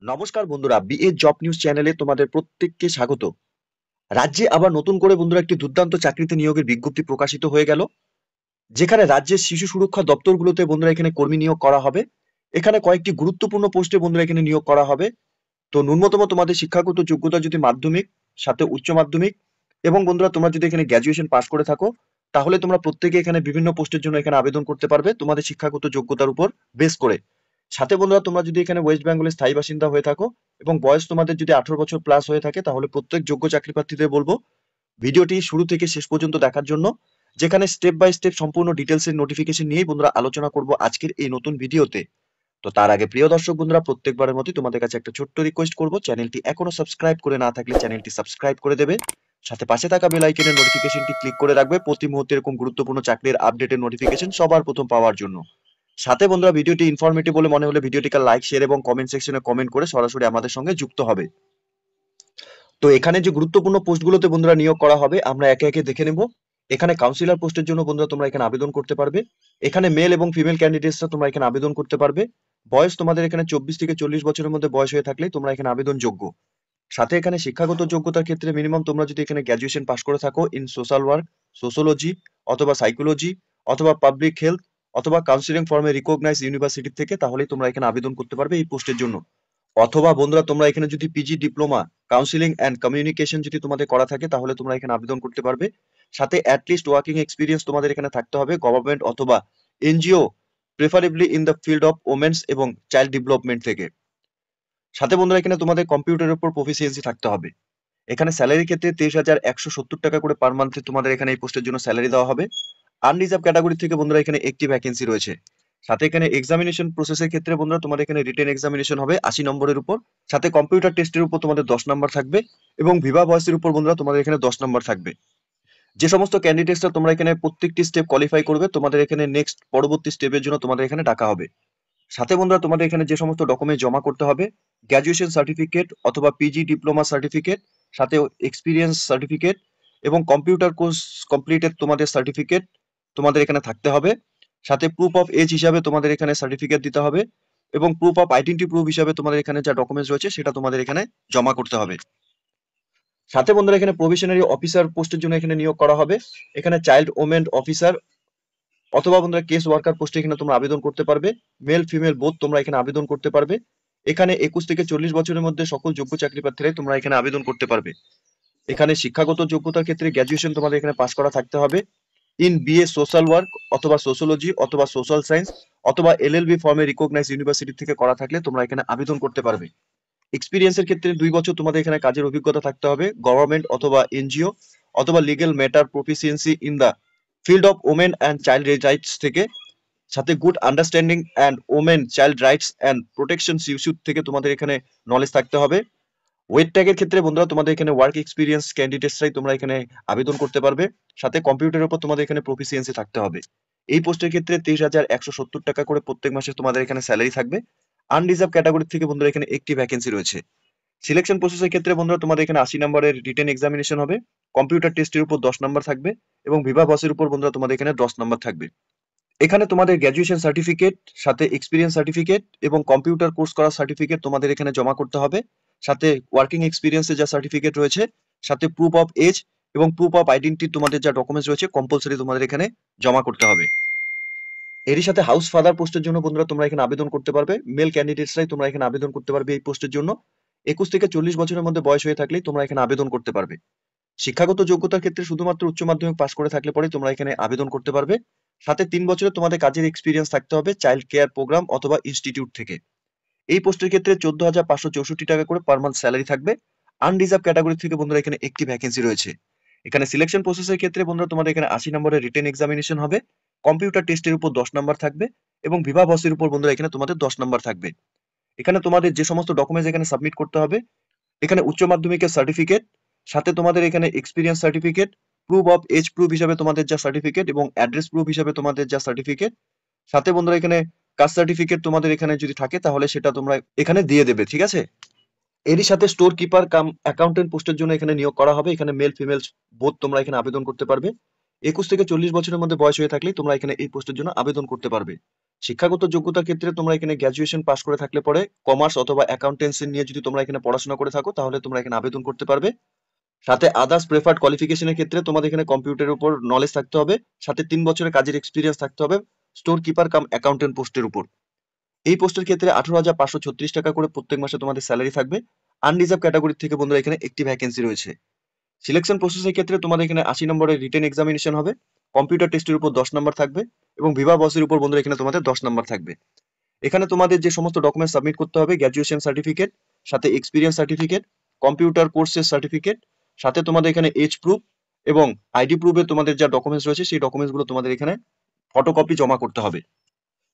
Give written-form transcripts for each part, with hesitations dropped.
নমস্কার বন্ধুরা, BA job news চ্যানেলে তোমাদের প্রত্যেককে স্বাগত। রাজ্যে আবার নতুন করে বন্ধুরা একটি দুর্দান্ত চাকরিতে নিয়োগের বিজ্ঞপ্তি প্রকাশিত হয়ে গেল, যেখানে রাজ্যের শিশু সুরক্ষা দপ্তরগুলোতে বন্ধুরা এখানে কর্মী নিয়োগ করা হবে। এখানে কয়েকটি গুরুত্বপূর্ণ পোস্টে বন্ধুরা এখানে নিয়োগ করা হবে। তো ন্যূনতম তোমাদের শিক্ষাগত যোগ্যতা যদি মাধ্যমিক, সাথে উচ্চ মাধ্যমিক এবং বন্ধুরা তোমরা যদি এখানে গ্র্যাজুয়েশন পাস করে থাকো, তাহলে তোমরা প্রত্যেকে এখানে বিভিন্ন পোস্টের জন্য এখানে আবেদন করতে পারবে তোমাদের শিক্ষাগত যোগ্যতার উপর বেস করে। সাথে বন্ধুরা তোমরা যদি এখানে ওয়েস্ট বেঙ্গলের স্থায়ী বাসিন্দা হয়ে থাকো এবং বয়স তোমাদের যদি 18 বছর প্লাস হয়ে থাকে, তাহলে প্রত্যেক যোগ্য চাকরি প্রার্থীদের বলবো ভিডিওটি শুরু থেকে শেষ পর্যন্ত দেখার জন্য, যেখানে স্টেপ বাই স্টেপ সম্পূর্ণ ডিটেলস এর নোটিফিকেশন নিয়েই বন্ধুরা আলোচনা করব আজকের এই নতুন ভিডিওতে। তো তার আগে প্রিয় দর্শক বন্ধুরা, প্রত্যেকবারের মতোই তোমাদের কাছে একটা ছোট্ট রিকোয়েস্ট করব, চ্যানেলটি এখনো সাবস্ক্রাইব করে না থাকলে চ্যানেলটি সাবস্ক্রাইব করে দেবে। সাথে পাশে থাকা বেল আইকনের নোটিফিকেশনটি ক্লিক করে রাখবে প্রতি মুহূর্তে এরকম গুরুত্বপূর্ণ চাকরির আপডেটের নোটিফিকেশন সবার প্রথম পাওয়ার জন্য। সাথে বন্ধুরা ভিডিওটি ইনফরমেটিভ বলে মনে হলে ভিডিওটিকে লাইক, শেয়ার এবং কমেন্ট সেকশনে কমেন্ট করে সরাসরি আমাদের সঙ্গে যুক্ত হবে। তো এখানে যে গুরুত্বপূর্ণ পোস্টগুলোতে বন্ধুরা নিয়োগ করা হবে আমরা একে একে দেখে নেব। এখানে কাউন্সিলর পোস্টের জন্য বন্ধুরা তোমরা এখানে আবেদন করতে পারবে। এখানে মেল এবং ফিমেল ক্যান্ডিডেটসরা তোমরা এখানে আবেদন করতে পারবে। বয়স তোমাদের এখানে 24 থেকে 40 বছরের মধ্যে বয়স হয়ে থাকলে তোমরা এখানে আবেদন যোগ্য। সাথে এখানে শিক্ষাগত যোগ্যতার ক্ষেত্রে মিনিমাম তোমরা যদি এখানে গ্র্যাজুয়েশন পাস করে থাকো ইন সোশ্যাল ওয়ার্ক, সোশিওলজি অথবা সাইকোলজি অথবা পাবলিক হেলথ অথবা কাউন্সিলিং ফর্মে রিকগনাইজ ইউনিভার্সিটি থেকে, তাহলেই তোমরা এখানে আবেদন করতে পারবে এই পোস্টের জন্য। অথবা বন্ধুরা তোমরা এখানে যদি PG diploma counselling and communication যদি তোমাদের করা থাকে, তাহলে তোমরা এখানে আবেদন করতে পারবে। সাথে অ্যাটলিস্ট ওয়ার্কিং এক্সপিরিয়েন্স তোমাদের এখানে থাকতে হবে গভর্নমেন্ট অথবা NGO, preferably in the field of women's এবং চাইল্ড ডেভেলপমেন্ট থেকে। সাথে বন্ধুরা এখানে তোমাদের কম্পিউটারের উপর প্রফিসিয়েন্সি থাকতে হবে। এখানে স্যালারির ক্ষেত্রে 23,170 টাকা করে পার মান্থে তোমাদের এখানে এই পোস্টের জন্য স্যালারি দেওয়া হবে। আনরিজার্ভ ক্যাটাগরি থেকে বন্ধুরা এখানে একটি ভ্যাকেন্সি রয়েছে। সাথে এখানে এক্সামিনেশন প্রসেসের ক্ষেত্রে বন্ধুরা তোমাদের এখানে রিটেন এক্সামিনেশন হবে 80 নম্বরের উপর। সাথে কম্পিউটার টেস্টের উপর তোমাদের 10 নম্বর থাকবে এবং ভিভা ভয়েসের উপর বন্ধুরা তোমাদের এখানে 10 নম্বর থাকবে। যে সমস্ত ক্যান্ডিডেটসরা তোমরা এখানে প্রত্যেকটি স্টেপ কোয়ালিফাই করবে, তোমাদের এখানে নেক্সট পরবর্তী স্টেপের জন্য তোমাদের এখানে ডাকা হবে। সাথে বন্ধুরা তোমাদের এখানে যে সমস্ত ডকুমেন্ট জমা করতে হবে, গ্র্যাজুয়েশন সার্টিফিকেট অথবা পিজি ডিপ্লোমা সার্টিফিকেট, সাথে এক্সপিরিয়েন্স সার্টিফিকেট এবং কম্পিউটার কোর্স কমপ্লিটেড তোমাদের সার্টিফিকেট তোমাদের এখানে থাকতে হবে। সাথে প্রুফ অফ এজ হিসাবে তোমাদের এখানে সার্টিফিকেট দিতে হবে এবং প্রুফ অফ আইডেন্টি প্রুফ হিসাবে তোমাদের এখানে যা ডকুমেন্টস রয়েছে সেটা তোমাদের এখানে জমা করতে হবে। সাথে বন্ধুরা এখানে প্রভিশনারি অফিসার পোস্টের জন্য এখানে নিয়োগ করা হবে। এখানে চাইল্ড ওমেন অফিসার অথবা বন্ধুরা কেস ওয়ার্কার পোস্টে এখানে তোমরা আবেদন করতে পারবে। মেল ফিমেল বোথ তোমরা এখানে আবেদন করতে পারবে। এখানে 21 থেকে 40 বছরের মধ্যে সকল যোগ্য চাকরি প্রার্থীরাই তোমরা এখানে আবেদন করতে পারবে। এখানে শিক্ষাগত যোগ্যতার ক্ষেত্রে গ্র্যাজুয়েশন তোমাদের এখানে পাস করা থাকতে হবে ইন বিএ সোশ্যাল ওয়ার্ক অথবা সোশিওলজি অথবা সোশ্যাল সায়েন্স অথবা এলএলবি ফর্মে রিকগনাইজ ইউনিভার্সিটি থেকে করা থাকলে তোমরা এখানে আবেদন করতে পারবে। এক্সপিরিয়েন্সের ক্ষেত্রে 2 বছর তোমাদের এখানে কাজের অভিজ্ঞতা থাকতে হবে গভর্নমেন্ট অথবা এনজিও অথবা legal matter proficiency in the field of women and child rights থেকে। সাথে good understanding and women child rights and protection issue থেকে তোমাদের এখানে নলেজ থাকতে হবে। ওয়েট ট্যাগের ক্ষেত্রে বন্ধুরা তোমাদের এখানে ওয়ার্ক এক্সপিরিয়েন্স ক্যান্ডিডেটসরাই তোমরা এখানে আবেদন করতে পারবে। সাথে কম্পিউটারের উপর তোমাদের এখানে প্রফিসিয়েন্সি থাকতে হবে। এই পোস্টের ক্ষেত্রে 23,170 টাকা করে প্রত্যেক মাসে তোমাদের এখানে স্যালারি থাকবে। আনরিজার্ভ ক্যাটাগরি থেকে বন্ধুরা এখানে একটি ভ্যাকেন্সি রয়েছে। সিলেকশন প্রসেসের ক্ষেত্রে বন্ধুরা তোমাদের এখানে 80 নম্বরের রিটেন এক্সামিনেশন হবে। কম্পিউটার টেস্টের উপর 10 নম্বর থাকবে এবং ভিভা ভসের উপর বন্ধুরা তোমাদের এখানে 10 নম্বর থাকবে। এখানে তোমাদের গ্র্যাজুয়েশন সার্টিফিকেট, সাথে এক্সপিরিয়েন্স সার্টিফিকেট এবং কম্পিউটার কোর্স করার সার্টিফিকেট তোমাদের এখানে জমা করতে হবে। সাথে ওয়ার্কিং এক্সপিরিয়েন্সের যা সার্টিফিকেট রয়েছে, সাথে প্রুফ অফ এজ এবং প্রুফ অফ আইডেন্টি তোমাদের যা ডকুমেন্টস রয়েছে কম্পালসরি তোমাদের এখানে জমা করতে হবে। এরই সাথে হাউস ফাদার পোস্টের জন্য বন্ধুরা তোমরা এখানে আবেদন করতে পারবে। মেল ক্যান্ডিডেটসরাই তোমরা এখানে আবেদন করতে পারবে এই পোস্টের জন্য। 21 থেকে 40 বছরের মধ্যে বয়স হয়ে থাকলেই তোমরা এখানে আবেদন করতে পারবে। শিক্ষাগত যোগ্যতার ক্ষেত্রে শুধুমাত্র উচ্চ মাধ্যমিক পাস করে থাকলে পরে তোমরা এখানে আবেদন করতে পারবে। সাথে 3 বছরের তোমাদের কাজের এক্সপিরিয়েন্স থাকতে হবে চাইল্ড কেয়ার প্রোগ্রাম অথবা ইনস্টিটিউট থেকে। এই পোস্টের ক্ষেত্রে 14,564 টাকা করে পার মান্থ স্যালারি থাকবে। আনরিজার্ভ ক্যাটাগরি থেকে বন্ধুরা এখানে একটি ভ্যাকেন্সি রয়েছে। এখানে সিলেকশন প্রসেসের ক্ষেত্রে বন্ধুরা তোমাদের এখানে 80 নম্বরের রিটেন এক্সামিনেশন হবে। কম্পিউটার টেস্টের উপর 10 নম্বর থাকবে এবং ভিভা ভসের উপর বন্ধুরা এখানে তোমাদের 10 নম্বর থাকবে। এখানে তোমাদের যে সমস্ত ডকুমেন্টস এখানে সাবমিট করতে হবে, এখানে উচ্চ মাধ্যমিকের সার্টিফিকেট, সাথে তোমাদের এখানে experience certificate, proof of age proof হিসাবে তোমাদের যা সার্টিফিকেট এবং অ্যাড্রেস প্রুফ হিসাবে তোমাদের যা সার্টিফিকেট, সাথে বন্ধুরা এখানে কাস্ট সার্টিফিকেট তোমাদের এখানে যদি থাকে তাহলে সেটা তোমরা এখানে দিয়ে দেবে, ঠিক আছে। এরই সাথে স্টোর কিপার কাম অ্যাকাউন্টেন্ট পোস্টের জন্য এখানে নিয়োগ করা হবে। এখানে মেল ফিমেল বোথ তোমরা এখানে আবেদন করতে পারবে। 21 থেকে 40 বছরের মধ্যে বয়স হয়ে থাকলে তোমরা এখানে এই পোস্টের জন্য আবেদন করতে পারবে। শিক্ষাগত যোগ্যতার ক্ষেত্রে তোমরা এখানে গ্র্যাজুয়েশন পাস করে থাকলে পরে কমার্স অথবা অ্যাকাউন্টেন্সি নিয়ে যদি তোমরা এখানে পড়াশোনা করে থাকো তাহলে তোমরা এখানে আবেদন করতে পারবে। সাথে আদার্স প্রেফার্ড কোয়ালিফিকেশনের ক্ষেত্রে তোমাদের এখানে কম্পিউটারের উপর নলেজ থাকতে হবে, সাথে 3 বছরের কাজের এক্সপিরিয়েন্স থাকতে হবে স্টোর কিপার কাম অ্যাকাউন্টেন্ট পোস্টের উপর। এই পোস্টের ক্ষেত্রে 18,536 টাকা করে প্রত্যেক মাসে তোমাদের স্যালারি থাকবে। আনরিজার্ভ ক্যাটাগরি থেকে বন্ধুরা এখানে একটি ভ্যাকেন্সি রয়েছে। সিলেকশন প্রসেসের ক্ষেত্রে তোমাদের এখানে 80 নম্বরের রিটেন এক্সামিনেশন হবে, কম্পিউটার টেস্টের উপর 10 নম্বর থাকবে এবং ভিভা বসের উপর বন্ধুরা এখানে তোমাদের 10 নম্বর থাকবে। এখানে তোমাদের যে সমস্ত ডকুমেন্ট সাবমিট করতে হবে, গ্র্যাজুয়েশন সার্টিফিকেট, সাথে এক্সপিরিয়েন্স সার্টিফিকেট, কম্পিউটার কোর্সের সার্টিফিকেট, সাথে তোমাদের এখানে এজ প্রুফ এবং আইডি প্রুফে তোমাদের যা ডকুমেন্টস রয়েছে সেই ডকুমেন্টসগুলো তোমাদের এখানে ফটোকপি জমা করতে হবে।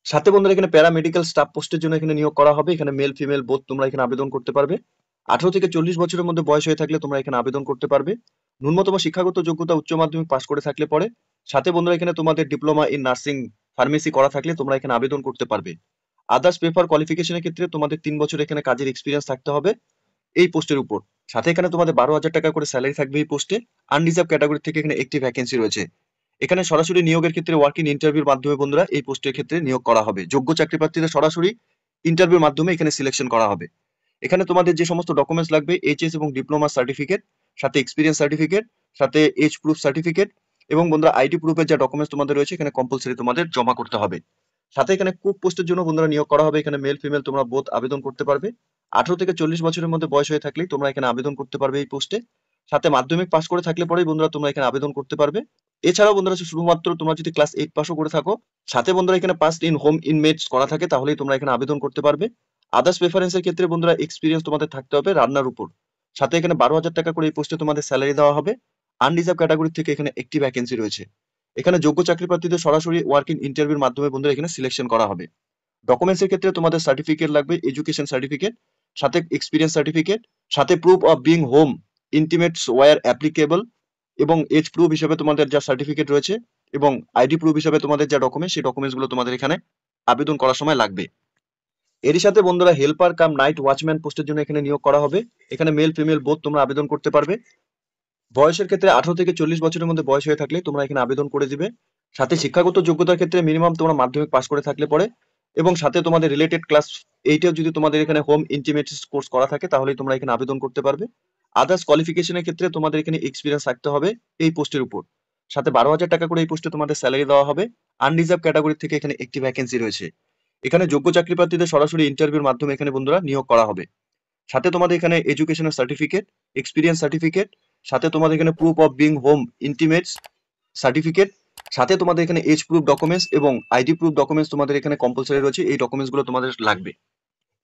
সাথে বন্ধুরা এখানে প্যারামেডিক্যাল স্টাফ পোস্টের জন্য এখানে নিয়োগ করা হবে। এখানে মেল ফিমেল বোথ তোমরা এখানে আবেদন করতে পারবে। 18 থেকে 40 বছরের মধ্যে বয়স হয়ে থাকলে তোমরা এখানে আবেদন করতে পারবে। ন্যূনতম শিক্ষাগত যোগ্যতা উচ্চ মাধ্যমিক পাস করে থাকলে পরে, সাথে বন্ধুরা এখানে তোমাদের ডিপ্লোমা ইন নার্সিং ফার্মেসি করা থাকলে তোমরা এখানে আবেদন করতে পারবে। আদার্স পেপার কোয়ালিফিকেশনের ক্ষেত্রে তোমাদের 3 বছর এখানে কাজের এক্সপিরিয়েন্স থাকতে হবে এই পোস্টের উপর। সাথে এখানে তোমাদের 12,000 টাকা করে স্যালারি থাকবে এই পোস্টে। আনরিজার্ভ ক্যাটাগরি থেকে এখানে একটি ভ্যাকেন্সি রয়েছে। এখানে সরাসরি নিয়োগের ক্ষেত্রে ওয়ার্কিং ইন্টারভিউর মাধ্যমে বন্ধুরা এই পোস্টের ক্ষেত্রে নিয়োগ করা হবে। যোগ্য চাকরি প্রার্থীদের সরাসরি ইন্টারভিউর মাধ্যমে এখানে সিলেকশন করা হবে। এখানে তোমাদের যে সমস্ত ডকুমেন্টস লাগবে, এইচএস এবং ডিপ্লোমা সার্টিফিকেট, সাথে এক্সপিরিয়েন্স সার্টিফিকেট, সাথে এজ প্রুফ সার্টিফিকেট এবং বন্ধুরা আইডি প্রুফের যে ডকুমেন্টস তোমাদের রয়েছে এখানে কম্পালসরি তোমাদের জমা করতে হবে। সাথে এখানে কুক পোস্টের জন্য বন্ধুরা নিয়োগ করা হবে। এখানে মেল ফিমেল তোমরা বোথ আবেদন করতে পারবে। 18 থেকে 40 বছরের মধ্যে বয়স হয়ে থাকলেই তোমরা এখানে আবেদন করতে পারবে এই পোস্টে। সাথে মাধ্যমিক পাস করে থাকলে পরেই বন্ধুরা তোমরা এখানে আবেদন করতে পারবে। এছাড়াও বন্ধুরা শুধুমাত্র তোমরা যদি ক্লাস 8 পাসও করে থাকো, সাথে বন্ধুরা এখানে পাস্ট ইন হোম ইনমেটস করা থাকে তাহলেই তোমরা এখানে আবেদন করতে পারবে। আদার্স প্রেফারেন্সের ক্ষেত্রে বন্ধুরা এক্সপিরিয়েন্স তোমাদের থাকতে হবে রান্নার উপর। সাথে এখানে 12,000 টাকা করে এই পোস্টে তোমাদের স্যালারি দেওয়া হবে। আনরিজার্ভ ক্যাটাগরি থেকে এখানে একটি ভ্যাকেন্সি রয়েছে। এখানে যোগ্য চাকরি প্রার্থীদের সরাসরি ওয়ার্কিং ইন্টারভিউর মাধ্যমে বন্ধুরা এখানে সিলেকশন করা হবে। ডকুমেন্টসের ক্ষেত্রে তোমাদের সার্টিফিকেট লাগবে, এডুকেশন সার্টিফিকেট, সাথে এক্সপিরিয়েন্স সার্টিফিকেট, সাথে proof of being home intimates where applicable এবং এজ প্রুফ হিসেবে তোমাদের যা সার্টিফিকেট রয়েছে এবং আইডি প্রুফ হিসেবে তোমাদের যা ডকুমেন্ট সেই ডকুমেন্টসগুলো তোমাদের এখানে আবেদন করার সময় লাগবে। এরই সাথে বন্ধুরা হেল্পার কাম নাইট ওয়াচম্যান পোস্টের জন্য এখানে নিয়োগ করা হবে। এখানে মেল ফিমেল বোথ তোমরা আবেদন করতে পারবে। বয়সের ক্ষেত্রে 18 থেকে 40 বছরের মধ্যে বয়স হয়ে থাকলে তোমরা এখানে আবেদন করে দিবে। সাথে শিক্ষাগত যোগ্যতার ক্ষেত্রে মিনিমাম তোমরা মাধ্যমিক পাস করে থাকলে পরে এবং সাথে তোমাদের রিলেটেড ক্লাস 8 যদি তোমাদের এখানে হোম ইন্টিমেটস কোর্স করা থাকে তাহলেই তোমরা এখানে আবেদন করতে পারবে। আদার্স কোয়ালিফিকেশনের ক্ষেত্রে তোমাদের এখানে এক্সপিরিয়েন্স থাকতে হবে এই পোস্টের উপর। সাথে 12,000 টাকা করে এই পোস্টে তোমাদের স্যালারি দেওয়া হবে। আনরিজার্ভ ক্যাটাগরি থেকে এখানে একটি ভ্যাকেন্সি রয়েছে। এখানে যোগ্য চাকরি প্রার্থীদের সরাসরি ইন্টারভিউর মাধ্যমে এখানে বন্ধুরা নিয়োগ করা হবে। সাথে তোমাদের এখানে এডুকেশনাল সার্টিফিকেট, এক্সপিরিয়েন্স সার্টিফিকেট, সাথে তোমাদের এখানে proof of being home intimates certificate, সাথে তোমাদের এখানে এজ প্রুফ ডকুমেন্টস এবং আইডি প্রুফ ডকুমেন্টস তোমাদের এখানে কম্পালসরি রয়েছে। এই ডকুমেন্টসগুলো তোমাদের লাগবে।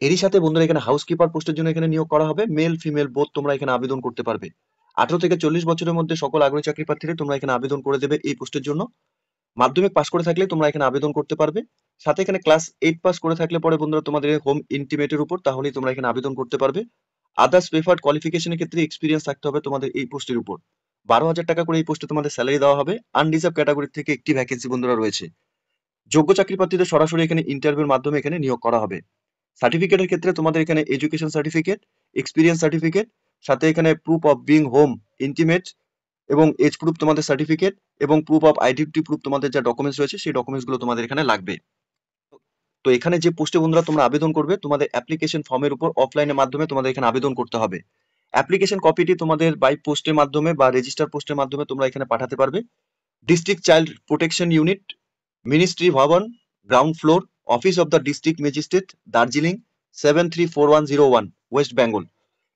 এরই সাথে বন্ধুরা এখানে হাউসকিপার পোস্টের জন্য এখানে নিয়োগ করা হবে। মেল ফিমেল বোথ তোমরা এখানে আবেদন করতে পারবে। 18 থেকে 40 বছরের মধ্যে সকল আগ্রহী চাকরি প্রার্থীরা তোমরা এখানে আবেদন করে দেবে এই পোস্টের জন্য। মাধ্যমিক পাস করে থাকলে তোমরা এখানে আবেদন করতে পারবে। সাথে এখানে ক্লাস 8 পাস করে থাকলে পরে বন্ধুরা তোমাদের হোম ইন্টিমেটের উপর তাহলেই তোমরা এখানে আবেদন করতে পারবে। আদার্স প্রেফার্ড কোয়ালিফিকেশনের ক্ষেত্রে এক্সপিরিয়েন্স থাকতে হবে তোমাদের এই পোস্টের উপর। 12,000 টাকা করে এই পোস্টে তোমাদের স্যালারি দেওয়া হবে। আনরিজার্ভ ক্যাটাগরি থেকে একটি ভ্যাকেন্সি বন্ধুরা রয়েছে। যোগ্য চাকরি প্রার্থীদের সরাসরি এখানে ইন্টারভিউর মাধ্যমে এখানে নিয়োগ করা হবে। সার্টিফিকেটের ক্ষেত্রে তোমাদের এখানে এডুকেশন সার্টিফিকেট, এক্সপিরিয়েন্স সার্টিফিকেট, সাথে এখানে proof of being home intimate এবং এজ প্রুফ তোমাদের সার্টিফিকেট এবং প্রুফ অফ আইডেন্টি প্রুফ তোমাদের যা ডকুমেন্টস রয়েছে সেই ডকুমেন্টসগুলো তোমাদের এখানে লাগবে। তো এখানে যে পোস্টে বন্ধুরা তোমরা আবেদন করবে তোমাদের অ্যাপ্লিকেশন ফর্মের উপর অফলাইনের মাধ্যমে তোমাদের এখানে আবেদন করতে হবে। অ্যাপ্লিকেশন কপিটি তোমাদের বাই পোস্টের মাধ্যমে বা রেজিস্টার পোস্টের মাধ্যমে তোমরা এখানে পাঠাতে পারবে। District child protection unit, ministry Bhavan, ground floor, office of the district magistrate, Darjeeling 734101 west Bengal.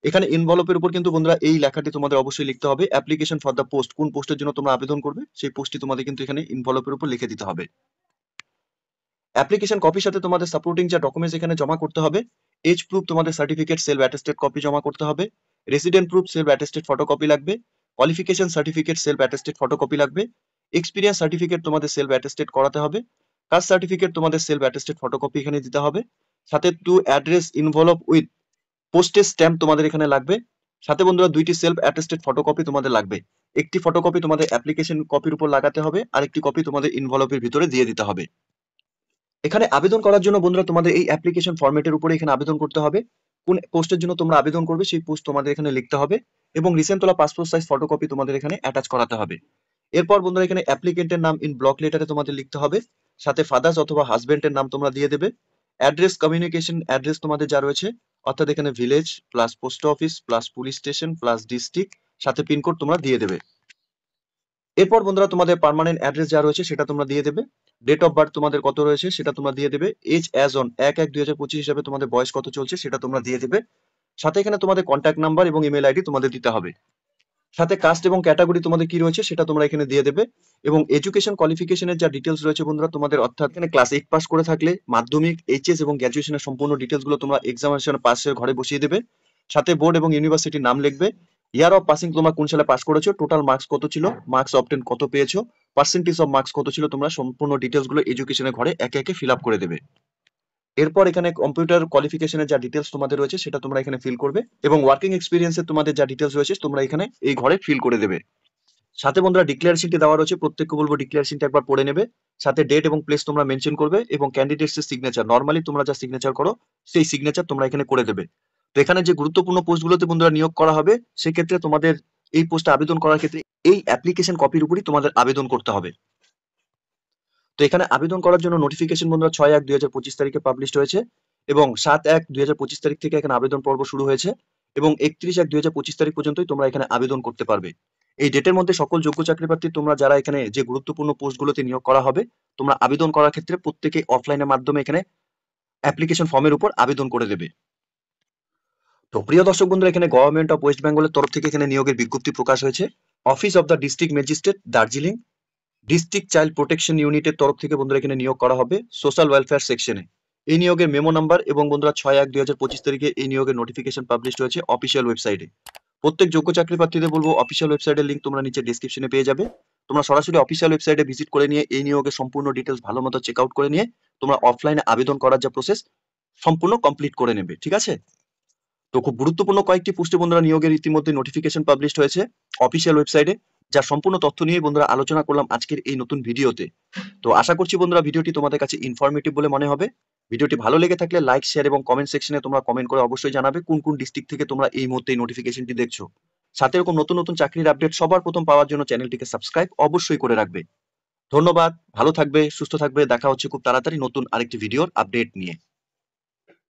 এখানে ইনভলপের উপর কিন্তু বন্ধুরা এই লেখাটি তোমাদের অবশ্যই লিখতে হবে। অ্যাপ্লিকেশন ফর দ্য পোস্ট, কোন পোস্টের জন্য তোমরা আবেদন করবে সেই পোস্টটি তোমাদের কিন্তু এখানে ইনভলপের উপর লিখে দিতে হবে। অ্যাপ্লিকেশন কপির সাথে তোমাদের সাপোর্টিং যা ডকুমেন্টস এখানে জমা করতে হবে, এজ প্রুফ তোমাদের সার্টিফিকেট সেলফ অ্যাটেস্টেড কপি জমা করতে হবে, resident proof self attested photocopy লাগবে, qualification certificate self attested photocopy লাগবে, এক্সপিরিয়েন্স সার্টিফিকেট তোমাদের সেলফ অ্যাটেস্টেড করাতে হবে, কাস্ট সার্টিফিকেট তোমাদের সেলফ অ্যাটেস্টেড ফটোকপি এখানে দিতে হবে, সাথে two address envelope with postage stamp তোমাদের এখানে লাগবে। সাথে বন্ধুরা দুইটি সেলফ অ্যাটেস্টেড ফটোকপি তোমাদের লাগবে। একটি ফটোকপি তোমাদের অ্যাপ্লিকেশন কপির উপর লাগাতে হবে, আরেকটি কপি তোমাদের ইনভলপের ভিতরে দিয়ে দিতে হবে। এখানে আবেদন করার জন্য বন্ধুরা তোমাদের এই অ্যাপ্লিকেশন ফরম্যাটের উপরে এখানে আবেদন করতে হবে। কোন পোস্টের জন্য তোমরা আবেদন করবে সেই পোস্ট তোমাদের এখানে লিখতে হবে এবং রিসেন্ট তোলা পাসপোর্ট সাইজ ফটোকপি তোমাদের এখানে অ্যাটাচ করাতে হবে। এরপর বন্ধুরা এখানে অ্যাপ্লিকেন্টের নাম ইন ব্লক লেটারে তোমাদের লিখতে হবে। সাথে ফাদার্স অথবা হাজবেন্ডের নাম তোমরা দিয়ে দেবে। অ্যাড্রেস, কমিউনিকেশন অ্যাড্রেস তোমাদের যা রয়েছে, অর্থাৎ এখানে village plus post office plus police station plus district, সাথে পিনকোড তোমরা দিয়ে দেবে। এরপর বন্ধুরা তোমাদের পার্মানেন্ট অ্যাড্রেস যা রয়েছে সেটা তোমরা দিয়ে দেবে। ডেট অফ বার্থ তোমাদের কত রয়েছে সেটা তোমরা দিয়ে দেবে। এজ অ্যাজ অন 1/1/2025 হিসাবে তোমাদের বয়স কত চলছে সেটা তোমরা দিয়ে দেবে। সাথে এখানে তোমাদের কন্ট্যাক্ট নাম্বার এবং ইমেল আইডি তোমাদের দিতে হবে। সাথে কাস্ট এবং ক্যাটাগরি তোমাদের কি রয়েছে সেটা তোমরা এখানে দিয়ে দেবে। এবং এডুকেশন কোয়ালিফিকেশনের যা ডিটেলস রয়েছে বন্ধুরা তোমাদের, অর্থাৎ এখানে ক্লাস 8 পাস করে থাকলে মাধ্যমিক, এইচএস এবং গ্র্যাজুয়েশনের সম্পূর্ণ ডিটেলস গুলো তোমরা এক্সামিনেশন পাসের ঘরে বসিয়ে দেবে। সাথে বোর্ড এবং ইউনিভার্সিটির নাম লিখবে। ইয়ার অফ পাসিং তোমরা কোন সালে পাস করেছো, টোটাল মার্কস কত ছিল, মার্কস অবটেন কত পেয়েছো, পার্সেন্টেজ অফ মার্কস কত ছিল, তোমরা সম্পূর্ণ ডিটেলস গুলো এডুকেশনের ঘরে একে একে ফিল আপ করে দেবে। এরপর এখানে কম্পিউটার কোয়ালিফিকেশনের যা ডিটেলস তোমাদের রয়েছে সেটা তোমরা এখানে ফিল করবে এবং ওয়ার্কিং এক্সপিরিয়েন্সের তোমাদের যা ডিটেলস রয়েছে তোমরা এখানে এই ঘরে ফিল করে দেবে। সাথে বন্ধুরা ডিক্লারেশনটি দেওয়া রয়েছে, প্রত্যেককে বলবো ডিক্লারেশনটা একবার পড়ে নেবে। সাথে ডেট এবং প্লেস তোমরা মেনশন করবে এবং ক্যান্ডিডেটস এর সিগনেচার, নরমালি তোমরা যা সিগনেচার করো সেই সিগনেচার তোমরা এখানে করে দেবে। তো এখানে যে গুরুত্বপূর্ণ পোস্টগুলোতে বন্ধুরা নিয়োগ করা হবে সেক্ষেত্রে তোমাদের এই পোস্টে আবেদন করার ক্ষেত্রে এই অ্যাপ্লিকেশন কপির উপরই তোমাদের আবেদন করতে হবে। তো এখানে আবেদন করার জন্য নোটিফিকেশন বন্ধুরা 6/1/2025 তারিখে পাবলিশড হয়েছে এবং 7/1/2025 তারিখ থেকে এখানে আবেদন পর্ব শুরু হয়েছে এবং 31/1/2025 তারিখ পর্যন্তই তোমরা এখানে আবেদন করতে পারবে। এই ডেটের মধ্যে সকল যোগ্য চাকরি প্রার্থী তোমরা যারা এখানে যে গুরুত্বপূর্ণ পোস্টগুলোতে নিয়োগ করা হবে তোমরা আবেদন করার ক্ষেত্রে প্রত্যেকে অফলাইনের মাধ্যমে এখানে অ্যাপ্লিকেশন ফর্মের উপর আবেদন করে দেবে। তো প্রিয় দর্শক বন্ধুরা, এখানে গভর্নমেন্ট অফ ওয়েস্ট বেঙ্গলের তরফ থেকে এখানে নিয়োগের বিজ্ঞপ্তি প্রকাশ হয়েছে। Office of the district magistrate Darjeeling district child protection ইউনিটের তরফ থেকে বন্ধুরা এখানে নিয়োগ করা হবে সোশ্যাল ওয়েলফেয়ার সেকশনে। এই নিয়োগের মেমো নাম্বার এবং বন্ধুরা 6/1/2025 তারিখে এই নিয়োগের নোটিফিকেশন পাবলিশ হয়েছে অফিসিয়াল ওয়েবসাইটে। প্রত্যেক যোগ্য চাকরি প্রার্থীদের বলবো অফিসিয়াল ওয়েবসাইটের লিঙ্ক তোমরা নিচে ডেসক্রিপশনে পেয়ে যাবে। তোমরা সরাসরি অফিসিয়াল ওয়েবসাইটে ভিজিট করে নিয়ে এই নিয়োগের সম্পূর্ণ ডিটেলস ভালো মতো চেক আউট করে নিয়ে তোমরা অফলাইনে আবেদন করার যা প্রসেস সম্পূর্ণ কমপ্লিট করে নেবে, ঠিক আছে? তো খুব গুরুত্বপূর্ণ কয়েকটি পোস্টে বন্ধুরা নিয়োগের ইতিমধ্যে নোটিফিকেশন পাবলিশ হয়েছে অফিসিয়াল ওয়েবসাইটে, যার সম্পূর্ণ তথ্য নিয়ে বন্ধুরা আলোচনা করলাম আজকের এই নতুন ভিডিওতে। তো আশা করছি বন্ধুরা ভিডিওটি তোমাদের কাছে ইনফরমেটিভ বলে মনে হবে। ভিডিওটি ভালো লেগে থাকলে লাইক, শেয়ার এবং কমেন্ট সেকশনে তোমরা কমেন্ট করে অবশ্যই জানাবে কোন কোন ডিস্ট্রিক্ট থেকে তোমরা এই মুহূর্তে এই নোটিফিকেশনটি দেখছো। সাথে এরকম নতুন নতুন চাকরির আপডেট সবার প্রথম পাওয়ার জন্য চ্যানেলটিকে সাবস্ক্রাইব অবশ্যই করে রাখবে। ধন্যবাদ, ভালো থাকবে, সুস্থ থাকবে, দেখা হচ্ছে খুব তাড়াতাড়ি নতুন আরেকটি ভিডিওর আপডেট নিয়ে।